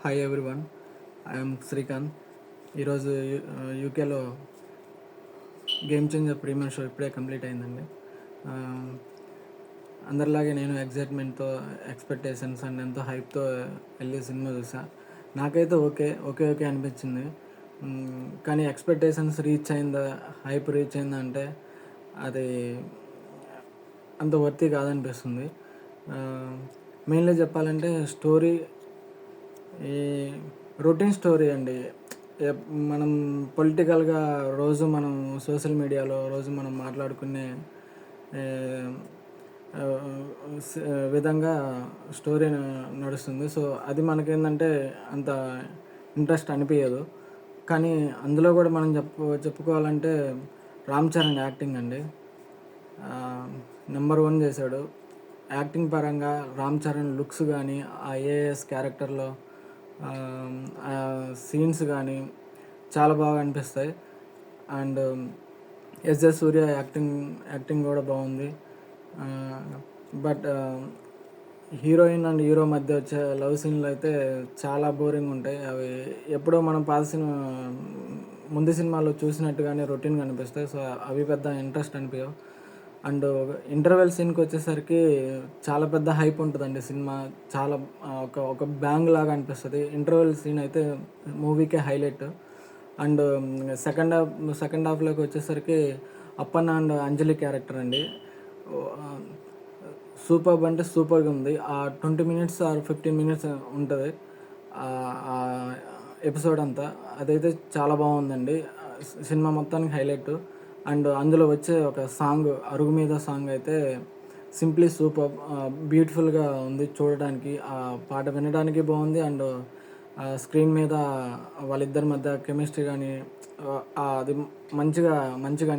Hi everyone, I'm Srikanth. ఈరోజు యూకేలో game changer premiere show ఇప్పుడే కంప్లీట్ అయిందండి. అందరిలాగే నేను ఎగ్జైట్మెంట్తో, ఎక్స్పెక్టేషన్స్ అండ్ ఎంతో హైప్తో వెళ్ళి సినిమా చూసా. నాకైతే ఓకే అనిపించింది. కానీ ఎక్స్పెక్టేషన్స్ రీచ్ అయిందా, హైప్ రీచ్ అయిందా అంటే అది అంత వర్తీ కాదనిపిస్తుంది. మెయిన్లీ చెప్పాలంటే స్టోరీ ఈ రొటీన్ స్టోరీ అండి. మనం పొలిటికల్గా రోజు మనం సోషల్ మీడియాలో రోజు మనం మాట్లాడుకునే విధంగా స్టోరీ నడుస్తుంది. సో అది మనకేంటంటే అంత ఇంట్రెస్ట్ అనిపించదు. కానీ అందులో కూడా మనం చెప్పుకోవాలంటే రామ్ చరణ్ యాక్టింగ్ అండి నెంబర్ 1 చేశాడు. యాక్టింగ్ పరంగా రామ్ చరణ్ లుక్స్ కానీ, ఆ ఏఎస్ క్యారెక్టర్లో సీన్స్ చాలా బాగా అనిపిస్తాయి. అండ్ ఎస్ సూర్య యాక్టింగ్ కూడా బాగుంది. బట్ హీరోయిన్ అండ్ హీరో మధ్య వచ్చే లవ్ సీన్లు అయితే చాలా బోరింగ్ ఉంటాయి. అవి ఎప్పుడో మనం ముందు సినిమాలో చూసినట్టుగానే రొటీన్గా అనిపిస్తాయి. సో అవి పెద్ద ఇంట్రెస్ట్ అనిపించవు. అండ్ ఇంటర్వెల్ సీన్కి వచ్చేసరికి చాలా పెద్ద హైప్ ఉంటుందండి. సినిమా చాలా ఒక బ్యాంగ్ లాగా అనిపిస్తుంది. ఇంటర్వెల్ సీన్ అయితే మూవీకే హైలైట్. అండ్ సెకండ్ హాఫ్లోకి వచ్చేసరికి అప్పన్న అండ్ అంజలి క్యారెక్టర్ అండి సూపర్బ్ అంటే సూపర్గా ఉంది. ఆ 20 minutes ఆర్ 15 minutes ఉంటుంది ఎపిసోడ్ అంతా. అదైతే చాలా బాగుందండి. సినిమా మొత్తానికి హైలైట్. అండ్ అందులో వచ్చే ఒక సాంగ్, అరుగు మీద సాంగ్ అయితే సింప్లీ సూపర్, బ్యూటిఫుల్గా ఉంది చూడడానికి. ఆ పాట వినడానికి బాగుంది. అండ్ స్క్రీన్ మీద వాళ్ళిద్దరి మధ్య కెమిస్ట్రీ కానీ అది మంచిగా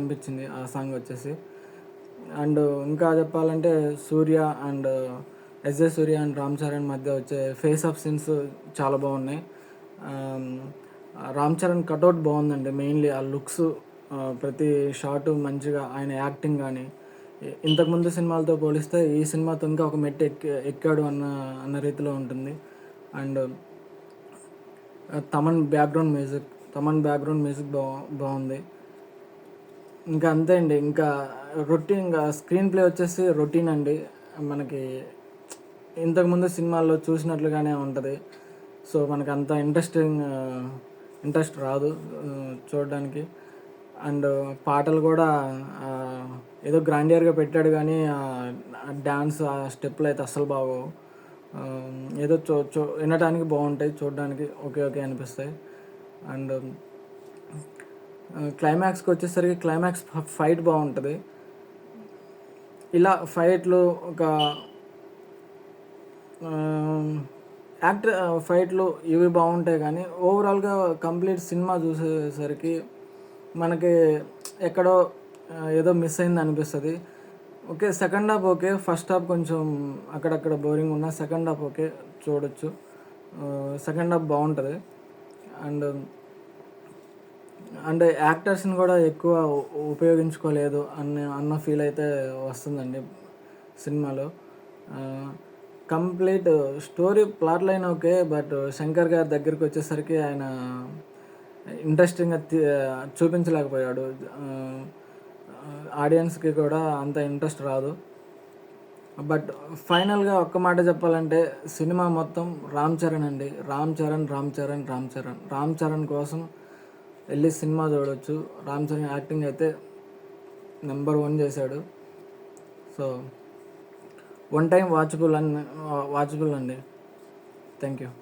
అనిపించింది ఆ సాంగ్ వచ్చేసి. అండ్ ఇంకా చెప్పాలంటే సూర్య అండ్ రామ్ చరణ్ మధ్య వచ్చే ఫేస్ ఆఫ్ సీన్స్ చాలా బాగున్నాయి. రామ్ చరణ్ కటౌట్ బాగుందండి. మెయిన్లీ ఆ లుక్స్, ప్రతి షాటు మంచిగా, ఆయన యాక్టింగ్ కానీ ఇంతకుముందు సినిమాలతో పోలిస్తే ఈ సినిమాతో ఇంకా ఒక మెట్టు ఎక్కాడు అన్న రీతిలో ఉంటుంది. అండ్ తమన్ బ్యాక్గ్రౌండ్ మ్యూజిక్ బాగుంది. ఇంకా అంతే అండి. ఇంకా స్క్రీన్ ప్లే వచ్చేసి రొటీన్ అండి. మనకి ఇంతకుముందు సినిమాల్లో చూసినట్లుగానే ఉంటుంది. సో మనకు అంత ఇంట్రెస్ట్ రాదు చూడడానికి. అండ్ పాటలు కూడా ఏదో గ్రాండియర్గా పెట్టాడు కానీ డ్యాన్స్, ఆ స్టెప్పులు అయితే అస్సలు బాగోవు. ఏదో వినడానికి బాగుంటాయి, చూడడానికి ఓకే అనిపిస్తాయి. అండ్ క్లైమాక్స్కి వచ్చేసరికి క్లైమాక్స్ ఫైట్ బాగుంటుంది. ఇలా ఫైట్లు ఫైట్లు ఇవి బాగుంటాయి. కానీ ఓవరాల్గా కంప్లీట్ సినిమా చూసేసరికి మనకి ఎక్కడో ఏదో మిస్ అయింది అనిపిస్తుంది. Okay, second half okay, first half కొంచెం అక్కడక్కడ బోరింగ్ ఉన్న, సెకండ్ హాఫ్ ఓకే చూడొచ్చు. సెకండ్ హాఫ్ బాగుంటుంది. అండ్ యాక్టర్స్ని కూడా ఎక్కువ ఉపయోగించుకోలేదు అన్న ఫీల్ అయితే వస్తుందండి సినిమాలో. Complete story plot line okay, but Shankar గారి దగ్గరికి వచ్చేసరికి ఆయన ఇంట్రెస్టింగ్గా చూపించలేకపోయాడు. ఆడియన్స్కి కూడా అంత ఇంట్రెస్ట్ రాదు. బట్ ఫైనల్గా ఒక్క మాట చెప్పాలంటే సినిమా మొత్తం రామ్ చరణ్ అండి. రామ్ చరణ్ కోసం వెళ్ళి సినిమా చూడవచ్చు. రామ్ చరణ్ యాక్టింగ్ అయితే నెంబర్ 1 చేశాడు. సో వన్ టైం వాచబుల్ అండి. Thank you.